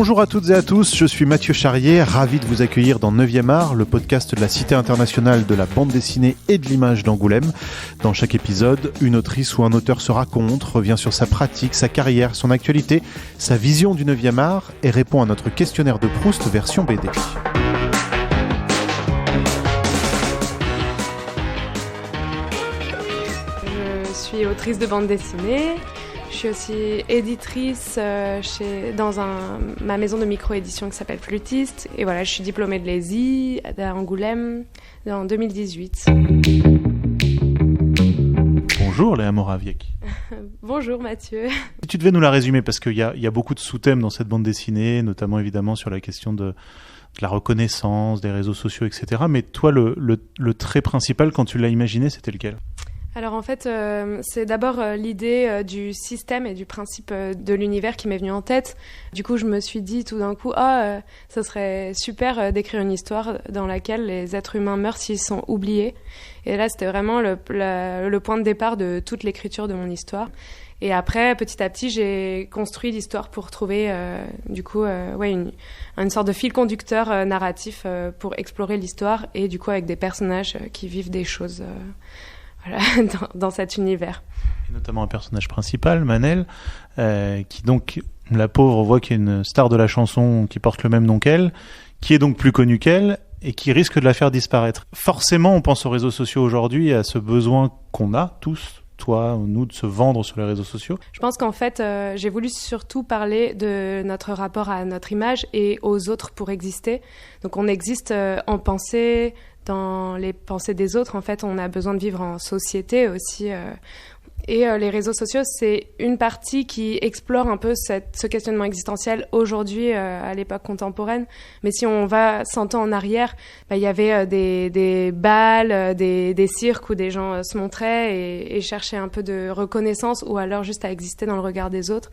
Bonjour à toutes et à tous, je suis Mathieu Charrier, ravi de vous accueillir dans 9e art, le podcast de la Cité internationale de la bande dessinée et de l'image d'Angoulême. Dans chaque épisode, une autrice ou un auteur se raconte, revient sur sa pratique, sa carrière, son actualité, sa vision du 9e art et répond à notre questionnaire de Proust version BD. Je suis autrice de bande dessinée. Je suis aussi éditrice dans ma maison de micro-édition qui s'appelle Flûtiste. Et voilà, je suis diplômée de l'ESI à Angoulême en 2018. Bonjour Léa Morawiecki. Bonjour Mathieu. Si tu devais nous la résumer, parce qu'il y a beaucoup de sous-thèmes dans cette bande dessinée, notamment évidemment sur la question de la reconnaissance, des réseaux sociaux, etc. Mais toi, le trait principal, quand tu l'as imaginé, c'était lequel ? Alors en fait, c'est d'abord l'idée du système et du principe de l'univers qui m'est venue en tête. Du coup, je me suis dit tout d'un coup, ça serait super d'écrire une histoire dans laquelle les êtres humains meurent s'ils sont oubliés. Et là, c'était vraiment le point de départ de toute l'écriture de mon histoire. Et après, petit à petit, j'ai construit l'histoire pour trouver une sorte de fil conducteur narratif pour explorer l'histoire et du coup avec des personnages qui vivent des choses dans cet univers. Et notamment un personnage principal, Manel, qui donc, la pauvre, on voit qu'il y a une star de la chanson qui porte le même nom qu'elle, qui est donc plus connue qu'elle et qui risque de la faire disparaître. Forcément, on pense aux réseaux sociaux aujourd'hui, à ce besoin qu'on a tous, toi, nous, de se vendre sur les réseaux sociaux. Je pense qu'en fait, j'ai voulu surtout parler de notre rapport à notre image et aux autres pour exister. Donc on existe en pensée, dans les pensées des autres. En fait, on a besoin de vivre en société aussi. Et les réseaux sociaux, c'est une partie qui explore un peu ce questionnement existentiel aujourd'hui, à l'époque contemporaine. Mais si on va 100 ans en arrière, il y avait des bals, des cirques où des gens se montraient et cherchaient un peu de reconnaissance ou alors juste à exister dans le regard des autres.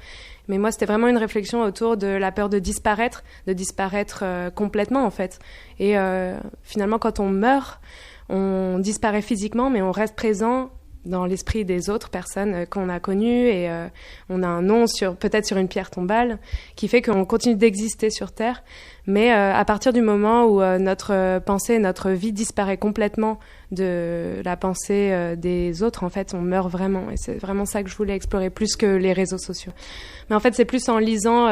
Mais moi, c'était vraiment une réflexion autour de la peur de disparaître complètement en fait. Et finalement, quand on meurt, on disparaît physiquement, mais on reste présent dans l'esprit des autres personnes qu'on a connues et on a un nom peut-être sur une pierre tombale qui fait qu'on continue d'exister sur Terre. Mais à partir du moment où notre pensée, notre vie disparaît complètement de la pensée des autres, en fait, on meurt vraiment. Et c'est vraiment ça que je voulais explorer plus que les réseaux sociaux. Mais en fait, c'est plus en lisant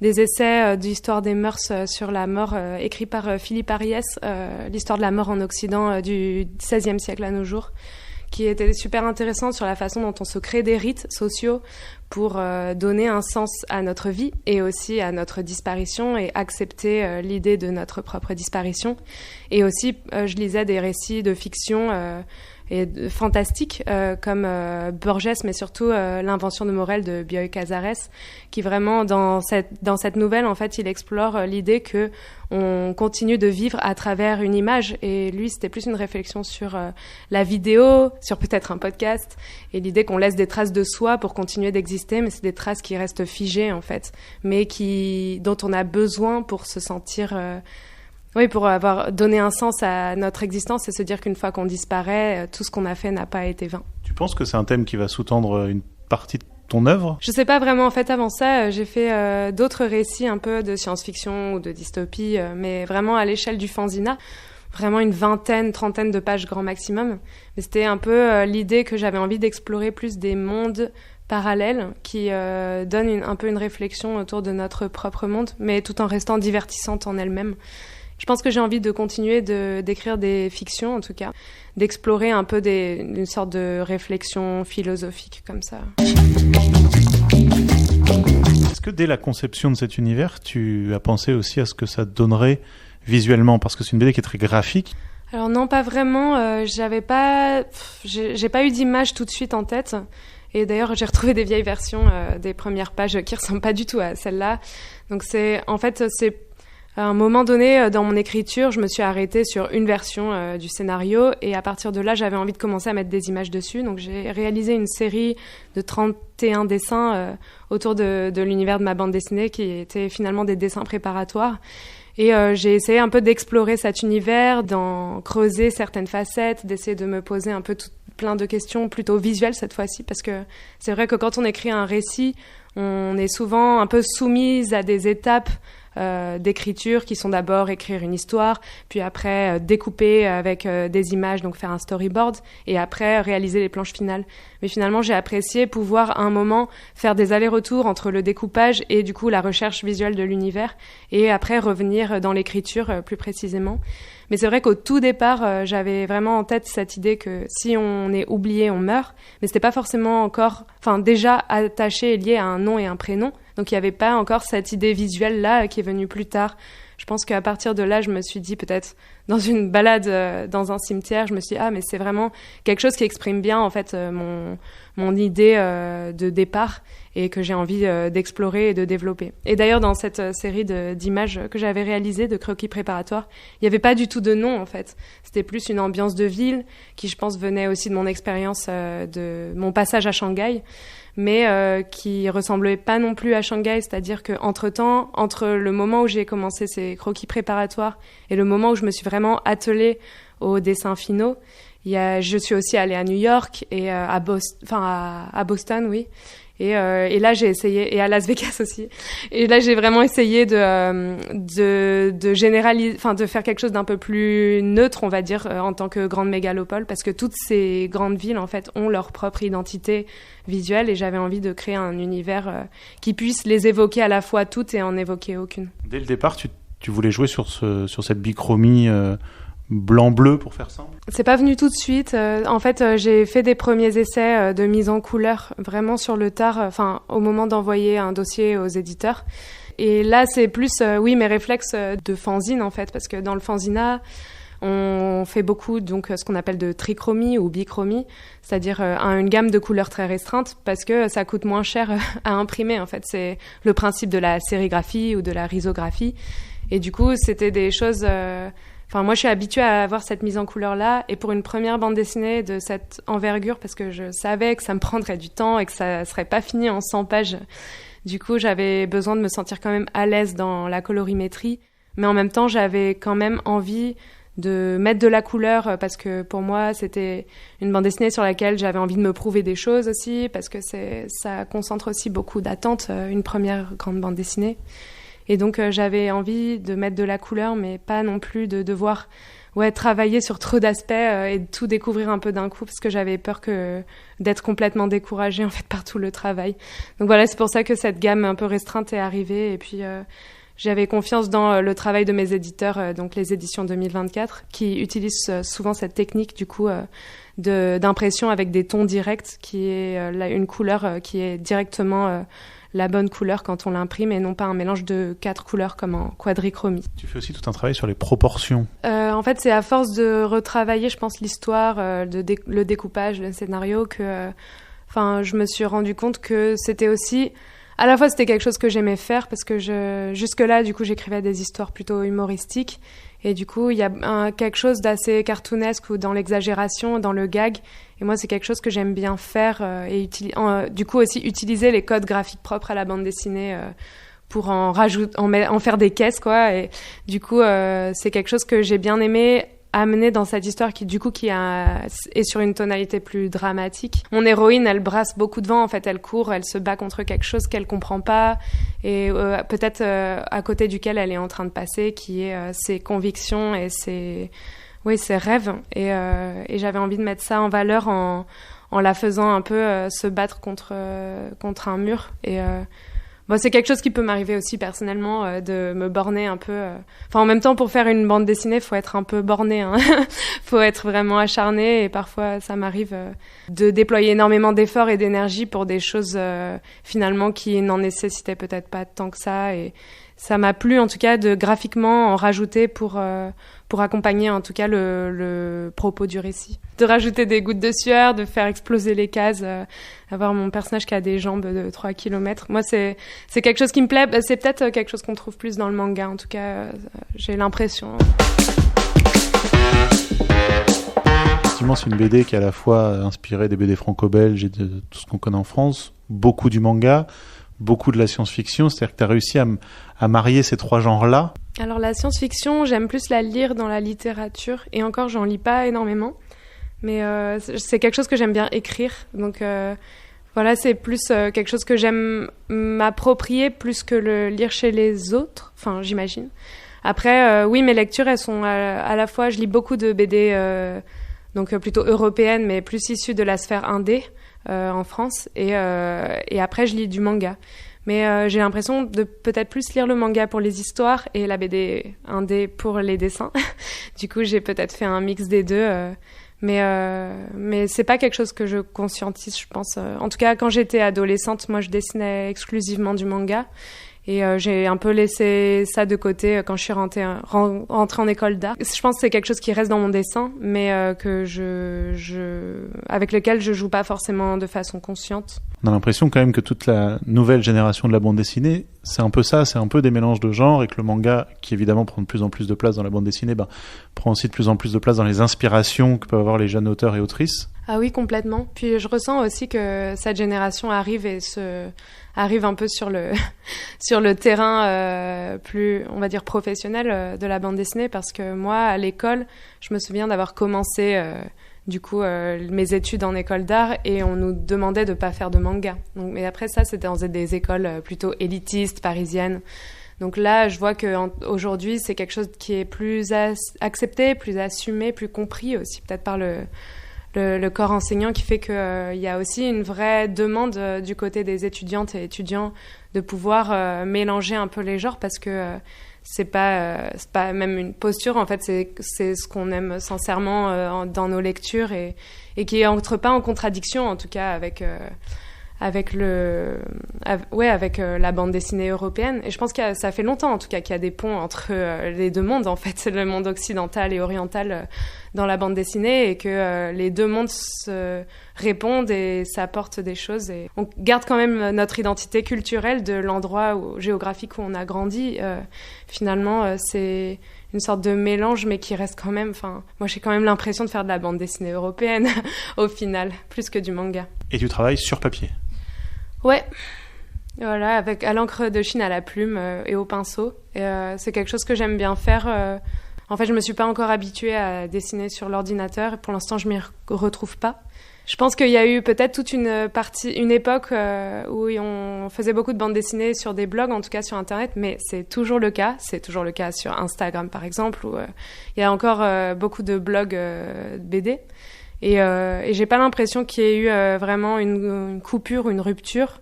des essais d'histoire des mœurs sur la mort écrits par Philippe Ariès, l'histoire de la mort en Occident du XVIe siècle à nos jours, qui était super intéressant sur la façon dont on se crée des rites sociaux pour donner un sens à notre vie et aussi à notre disparition et accepter l'idée de notre propre disparition. Et aussi, je lisais des récits de fiction fantastiques comme Borges, mais surtout L'invention de Morel de Bioy Casares, qui vraiment, dans cette nouvelle, en fait, il explore l'idée que on continue de vivre à travers une image. Et lui, c'était plus une réflexion sur la vidéo, sur peut-être un podcast, et l'idée qu'on laisse des traces de soi pour continuer d'exister, mais c'est des traces qui restent figées, en fait, mais dont on a besoin pour se sentir... pour avoir donné un sens à notre existence et se dire qu'une fois qu'on disparaît, tout ce qu'on a fait n'a pas été vain. Tu penses que c'est un thème qui va sous-tendre une partie de ton œuvre ? Je sais pas vraiment. En fait, avant ça, j'ai fait d'autres récits un peu de science-fiction ou de dystopie, mais vraiment à l'échelle du fanzina. Vraiment une trentaine de pages grand maximum. Mais c'était un peu l'idée que j'avais envie d'explorer plus des mondes parallèles qui donnent un peu une réflexion autour de notre propre monde, mais tout en restant divertissante en elle-même. Je pense que j'ai envie de continuer d'écrire des fictions, en tout cas, d'explorer un peu une sorte de réflexion philosophique comme ça. Est-ce que dès la conception de cet univers, tu as pensé aussi à ce que ça donnerait visuellement ? Parce que c'est une BD qui est très graphique. Alors non, pas vraiment. J'ai pas eu d'image tout de suite en tête. Et d'ailleurs, j'ai retrouvé des vieilles versions des premières pages qui ressemblent pas du tout à celle-là. Donc c'est à un moment donné, dans mon écriture, je me suis arrêtée sur une version du scénario et à partir de là, j'avais envie de commencer à mettre des images dessus. Donc j'ai réalisé une série de 31 dessins autour de l'univers de ma bande dessinée qui étaient finalement des dessins préparatoires. Et j'ai essayé un peu d'explorer cet univers, d'en creuser certaines facettes, d'essayer de me poser un peu plein de questions plutôt visuelles cette fois-ci, parce que c'est vrai que quand on écrit un récit, on est souvent un peu soumise à des étapes d'écriture qui sont d'abord écrire une histoire, puis après découper avec des images, donc faire un storyboard, et après réaliser les planches finales. Mais finalement, j'ai apprécié pouvoir à un moment faire des allers-retours entre le découpage et du coup la recherche visuelle de l'univers, et après revenir dans l'écriture plus précisément. Mais c'est vrai qu'au tout départ, j'avais vraiment en tête cette idée que si on est oublié, on meurt. Mais c'était pas forcément encore, déjà attaché et lié à un nom et un prénom. Donc il y avait pas encore cette idée visuelle là qui est venue plus tard. Je pense qu'à partir de là, je me suis dit peut-être dans une balade dans un cimetière, je me suis dit mais c'est vraiment quelque chose qui exprime bien en fait mon idée de départ et que j'ai envie d'explorer et de développer. Et d'ailleurs dans cette série d'images que j'avais réalisées de croquis préparatoires, il n'y avait pas du tout de nom en fait. C'était plus une ambiance de ville qui je pense venait aussi de mon expérience de mon passage à Shanghai, mais qui ressemblait pas non plus à Shanghai, c'est-à-dire que entre-temps, entre le moment où j'ai commencé ces croquis préparatoires et le moment où je me suis vraiment attelée aux dessins finaux, je suis aussi allée à New York et à Boston, oui. Et là j'ai essayé, et à Las Vegas aussi. Et là j'ai vraiment essayé de généraliser, de faire quelque chose d'un peu plus neutre, on va dire, en tant que grande mégalopole, parce que toutes ces grandes villes en fait ont leur propre identité visuelle, et j'avais envie de créer un univers qui puisse les évoquer à la fois toutes et en évoquer aucune. Dès le départ, tu voulais jouer sur cette bichromie blanc-bleu, pour faire simple? C'est pas venu tout de suite. En fait, j'ai fait des premiers essais de mise en couleur vraiment sur le tard, au moment d'envoyer un dossier aux éditeurs. Et là, c'est plus, mes réflexes de fanzine, en fait, parce que dans le fanzina, on fait beaucoup donc ce qu'on appelle de trichromie ou bichromie, c'est-à-dire une gamme de couleurs très restreinte, parce que ça coûte moins cher à imprimer, en fait. C'est le principe de la sérigraphie ou de la risographie. Et du coup, c'était des choses... moi, je suis habituée à avoir cette mise en couleur-là, et pour une première bande dessinée de cette envergure, parce que je savais que ça me prendrait du temps et que ça serait pas fini en 100 pages. Du coup, j'avais besoin de me sentir quand même à l'aise dans la colorimétrie, mais en même temps, j'avais quand même envie de mettre de la couleur, parce que pour moi, c'était une bande dessinée sur laquelle j'avais envie de me prouver des choses aussi, parce que ça concentre aussi beaucoup d'attentes, une première grande bande dessinée. Et donc, j'avais envie de mettre de la couleur, mais pas non plus de devoir travailler sur trop d'aspects et de tout découvrir un peu d'un coup, parce que j'avais peur d'être complètement découragée en fait par tout le travail. Donc voilà, c'est pour ça que cette gamme un peu restreinte est arrivée. Et puis, j'avais confiance dans le travail de mes éditeurs, donc les éditions 2024, qui utilisent souvent cette technique du coup d'impression avec des tons directs, qui est une couleur qui est directement... la bonne couleur quand on l'imprime, et non pas un mélange de 4 couleurs comme en quadrichromie. Tu fais aussi tout un travail sur les proportions. En fait, c'est à force de retravailler, je pense, l'histoire, le découpage, le scénario, que je me suis rendu compte que c'était aussi... À la fois, c'était quelque chose que j'aimais faire, parce que jusque-là, du coup, j'écrivais des histoires plutôt humoristiques. Et du coup, il y a quelque chose d'assez cartoonesque ou dans l'exagération, dans le gag. Et moi, c'est quelque chose que j'aime bien faire du coup aussi utiliser les codes graphiques propres à la bande dessinée pour en faire des caisses, quoi. Et du coup, c'est quelque chose que j'ai bien aimé amener dans cette histoire qui est sur une tonalité plus dramatique. Mon héroïne, elle brasse beaucoup de vent, en fait, elle court, elle se bat contre quelque chose qu'elle comprend pas, et peut-être à côté duquel elle est en train de passer, qui est ses convictions et ses rêves. Et j'avais envie de mettre ça en valeur en la faisant un peu se battre contre un mur. Et c'est quelque chose qui peut m'arriver aussi personnellement, de me borner un peu. En même temps, pour faire une bande dessinée, faut être un peu borné, hein. Faut être vraiment acharné, et parfois ça m'arrive de déployer énormément d'efforts et d'énergie pour des choses finalement qui n'en nécessitaient peut-être pas tant que ça. Et ça m'a plu en tout cas de graphiquement en rajouter pour accompagner en tout cas le propos du récit. De rajouter des gouttes de sueur, de faire exploser les cases, avoir mon personnage qui a des jambes de 3 km. Moi, c'est quelque chose qui me plaît. C'est peut-être quelque chose qu'on trouve plus dans le manga, en tout cas, j'ai l'impression. Effectivement, c'est une BD qui est à la fois inspirée des BD franco-belges et de tout ce qu'on connaît en France, beaucoup du manga, beaucoup de la science-fiction, c'est-à-dire que tu as réussi à marier ces trois genres-là. Alors la science-fiction, j'aime plus la lire dans la littérature, et encore j'en lis pas énormément, mais c'est quelque chose que j'aime bien écrire, donc Voilà, c'est plus quelque chose que j'aime m'approprier plus que le lire chez les autres, enfin j'imagine. Après, oui, mes lectures, elles sont à la fois, je lis beaucoup de BD, donc plutôt européennes, mais plus issues de la sphère indé en France, et après je lis du manga. Mais j'ai l'impression de peut-être plus lire le manga pour les histoires et la BD indé pour les dessins. Du coup, j'ai peut-être fait un mix des deux. Mais c'est pas quelque chose que je conscientise, je pense. En tout cas, quand j'étais adolescente, moi, je dessinais exclusivement du manga. Et j'ai un peu laissé ça de côté quand je suis rentrée en école d'art. Je pense que c'est quelque chose qui reste dans mon dessin, mais avec lequel je joue pas forcément de façon consciente. On a l'impression quand même que toute la nouvelle génération de la bande dessinée, c'est un peu ça, c'est un peu des mélanges de genres, et que le manga, qui évidemment prend de plus en plus de place dans la bande dessinée, prend aussi de plus en plus de place dans les inspirations que peuvent avoir les jeunes auteurs et autrices. Ah oui, complètement. Puis je ressens aussi que cette génération arrive un peu sur le terrain plus, on va dire, professionnel de la bande dessinée, parce que moi, à l'école, je me souviens d'avoir commencé mes études en école d'art, et on nous demandait de pas faire de manga. Donc, mais après ça, c'était dans des écoles plutôt élitistes, parisiennes. Donc là, je vois qu'aujourd'hui, c'est quelque chose qui est plus accepté, plus assumé, plus compris aussi, peut-être par le corps enseignant, qui fait qu'il y a aussi une vraie demande du côté des étudiantes et étudiants de pouvoir mélanger un peu les genres, parce que c'est pas même une posture, en fait, c'est ce qu'on aime sincèrement dans nos lectures, et qui entre pas en contradiction, en tout cas, avec la bande dessinée européenne. Et je pense que ça fait longtemps, en tout cas, qu'il y a des ponts entre les deux mondes, en fait, le monde occidental et oriental dans la bande dessinée, et que les deux mondes se répondent et s'apportent des choses. Et on garde quand même notre identité culturelle de l'endroit géographique où on a grandi. Finalement, c'est une sorte de mélange, mais qui reste quand même... Enfin, moi, j'ai quand même l'impression de faire de la bande dessinée européenne, au final, plus que du manga. Et tu travailles sur papier? Ouais, voilà, à l'encre de Chine, à la plume et au pinceau. Et c'est quelque chose que j'aime bien faire. En fait, je me suis pas encore habituée à dessiner sur l'ordinateur, et pour l'instant, je m'y retrouve pas. Je pense qu'il y a eu peut-être toute une époque où on faisait beaucoup de bandes dessinées sur des blogs, en tout cas sur Internet, mais c'est toujours le cas. C'est toujours le cas sur Instagram, par exemple, où il y a encore beaucoup de blogs BD. Et j'ai pas l'impression qu'il y ait eu vraiment une coupure ou une rupture.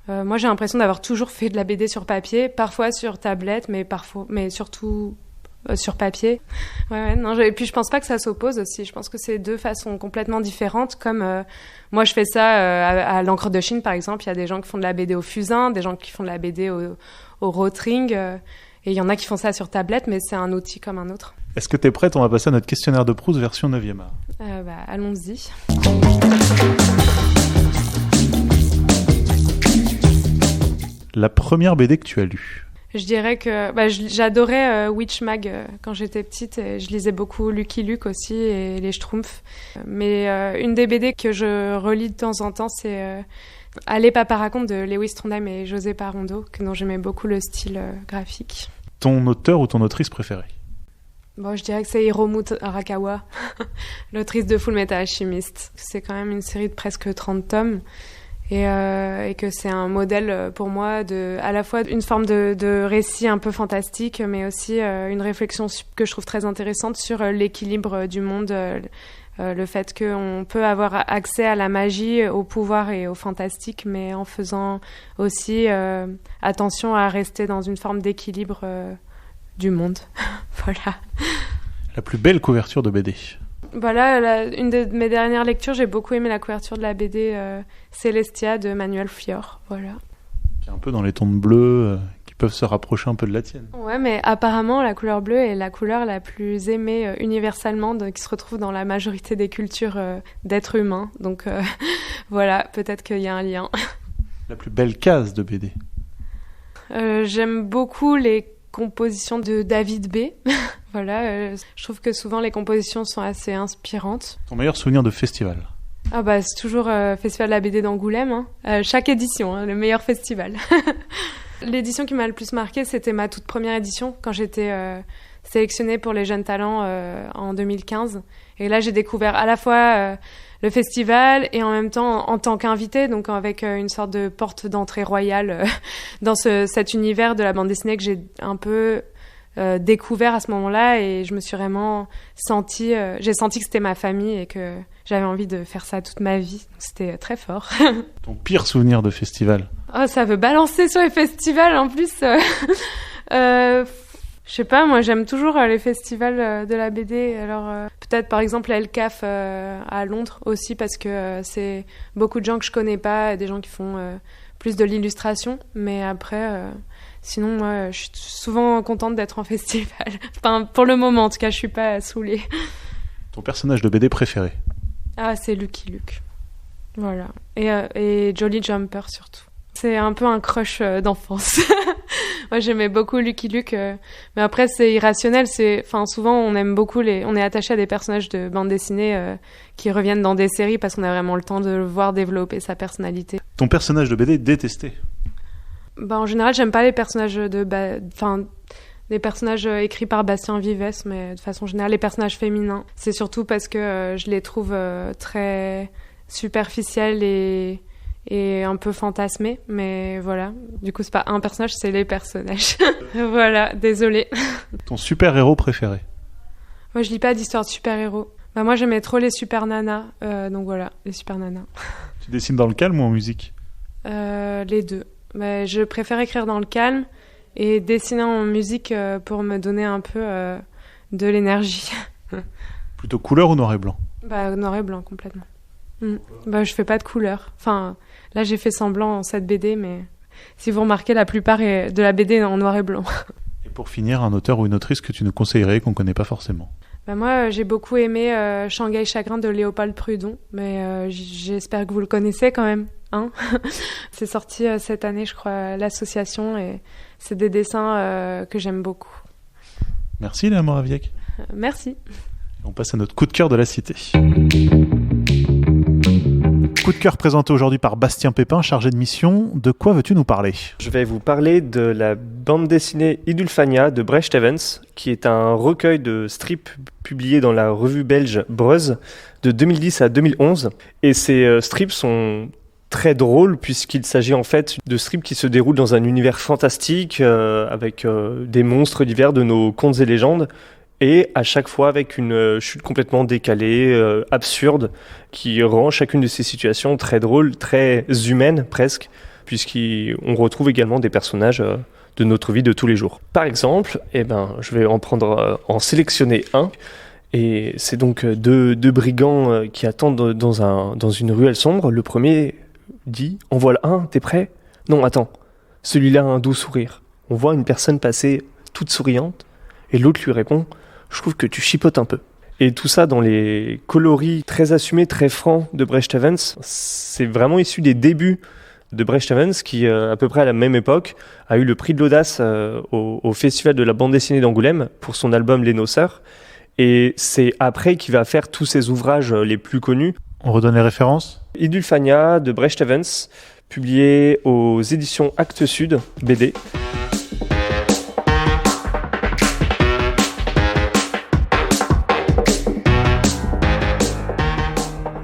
Moi, j'ai l'impression d'avoir toujours fait de la BD sur papier, parfois sur tablette, mais surtout sur papier. Ouais, non, et puis je pense pas que ça s'oppose aussi. Je pense que c'est deux façons complètement différentes. Comme moi, je fais ça à l'encre de Chine, par exemple. Il y a des gens qui font de la BD au fusain, des gens qui font de la BD au rotring, et il y en a qui font ça sur tablette, mais c'est un outil comme un autre. Est-ce que tu es prête? On va passer à notre questionnaire de Proust version 9e art. Allons-y. La première BD que tu as lue? Je dirais que j'adorais Witch Mag quand j'étais petite, et je lisais beaucoup Lucky Luke aussi et les Schtroumpfs. Mais une des BD que je relis de temps en temps, c'est Allez Papa raconte de Lewis Trondheim et José Parrondo, dont j'aimais beaucoup le style graphique. Ton auteur ou ton autrice préférée? Bon, je dirais que c'est Hiromu Arakawa, l'autrice de Fullmetal Alchemist. C'est quand même une série de presque 30 tomes. Et que c'est un modèle pour moi à la fois une forme de récit un peu fantastique, mais aussi une réflexion que je trouve très intéressante sur l'équilibre du monde, le fait qu'on peut avoir accès à la magie, au pouvoir et au fantastique, mais en faisant aussi attention à rester dans une forme d'équilibre du monde. Voilà. La plus belle couverture de BD? Voilà, une de mes dernières lectures, j'ai beaucoup aimé la couverture de la BD Celestia de Manuel Fior, voilà. Qui est un peu dans les tons de bleu, qui peuvent se rapprocher un peu de la tienne. Ouais, mais apparemment, la couleur bleue est la couleur la plus aimée universellement, qui se retrouve dans la majorité des cultures d'êtres humains. Donc voilà, peut-être qu'il y a un lien. La plus belle case de BD? J'aime beaucoup les compositions de David B. Voilà, je trouve que souvent les compositions sont assez inspirantes. Ton meilleur souvenir de festival? C'est toujours Festival de la BD d'Angoulême, chaque édition, le meilleur festival. L'édition qui m'a le plus marquée, c'était ma toute première édition, quand j'étais sélectionnée pour les jeunes talents en 2015. Et là, j'ai découvert à la fois le festival et en même temps en tant qu'invitée, donc avec une sorte de porte d'entrée royale dans cet univers de la bande dessinée que j'ai un peu découvert à ce moment-là, et je me suis vraiment j'ai senti que c'était ma famille et que j'avais envie de faire ça toute ma vie. Donc, c'était très fort. Ton pire souvenir de festival? Oh, ça veut balancer sur les festivals en plus. Je sais pas, moi j'aime toujours les festivals de la BD. Alors peut-être par exemple la LCAF à Londres aussi, parce que c'est beaucoup de gens que je connais pas, des gens qui font plus de l'illustration. Mais après, sinon moi je suis souvent contente d'être en festival. Enfin pour le moment en tout cas, je suis pas saoulée. Ton personnage de BD préféré? Ah, c'est Lucky Luke. Voilà. Et Jolly Jumper surtout. C'est un peu un crush d'enfance. Moi, j'aimais beaucoup Lucky Luke, mais après, c'est irrationnel. Souvent, on est attaché à des personnages de bande dessinée qui reviennent dans des séries parce qu'on a vraiment le temps de le voir développer sa personnalité. Ton personnage de BD détesté? En général, j'aime pas les personnages des personnages écrits par Bastien Vives, mais de façon générale, les personnages féminins. C'est surtout parce que je les trouve très superficiels et un peu fantasmés, mais voilà. Du coup, c'est pas un personnage, c'est les personnages. Voilà, désolée. Ton super-héros préféré? Moi, je lis pas d'histoire de super-héros. Moi, j'aimais trop les super nanas, donc voilà, les super nanas. Tu dessines dans le calme ou en musique? Les deux. Mais je préfère écrire dans le calme et dessiner en musique pour me donner un peu de l'énergie. Plutôt couleur ou noir et blanc? Noir et blanc, complètement. Je fais pas de couleur. Enfin, là, j'ai fait semblant en cette BD, mais si vous remarquez, la plupart de la BD est en noir et blanc. Et pour finir, un auteur ou une autrice que tu nous conseillerais, qu'on connaît pas forcément? Moi, j'ai beaucoup aimé Shanghai Chagrin de Léopold Prudon, mais j'espère que vous le connaissez quand même. Hein. C'est sorti cette année, je crois, l'association, et c'est des dessins que j'aime beaucoup. Merci Léa Moraviec. Merci. On passe à notre coup de cœur de la cité. Coup de cœur présenté aujourd'hui par Bastien Pépin, chargé de mission. De quoi veux-tu nous parler? Je vais vous parler de la bande dessinée Idulfania de Brecht Evans, qui est un recueil de strips publié dans la revue belge Breuze de 2010 à 2011. Et ces strips sont très drôles puisqu'il s'agit en fait de strips qui se déroulent dans un univers fantastique avec des monstres divers de nos contes et légendes. Et à chaque fois avec une chute complètement décalée, absurde, qui rend chacune de ces situations très drôles, très humaines presque, puisqu'on retrouve également des personnages de notre vie de tous les jours. Par exemple, je vais en sélectionner un, et c'est donc deux brigands qui attendent dans une ruelle sombre. Le premier dit « En voilà un, t'es prêt ? Non, attends, celui-là a un doux sourire. » On voit une personne passer toute souriante, et l'autre lui répond « Je trouve que tu chipotes un peu. » Et tout ça dans les coloris très assumés, très francs de Brecht Evans. C'est vraiment issu des débuts de Brecht Evans qui, à peu près à la même époque, a eu le prix de l'audace au Festival de la bande dessinée d'Angoulême pour son album Les Noceurs. Et c'est après qu'il va faire tous ses ouvrages les plus connus. On redonne les références? Idulfania de Brecht Evans, publié aux éditions Actes Sud, BD.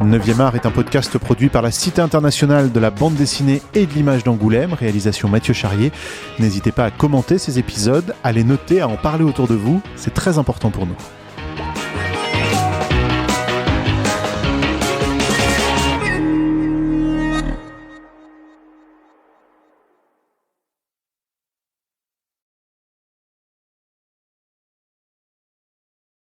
Neuvième Art est un podcast produit par la Cité internationale de la bande dessinée et de l'image d'Angoulême, réalisation Mathieu Charrier. N'hésitez pas à commenter ces épisodes, à les noter, à en parler autour de vous, c'est très important pour nous.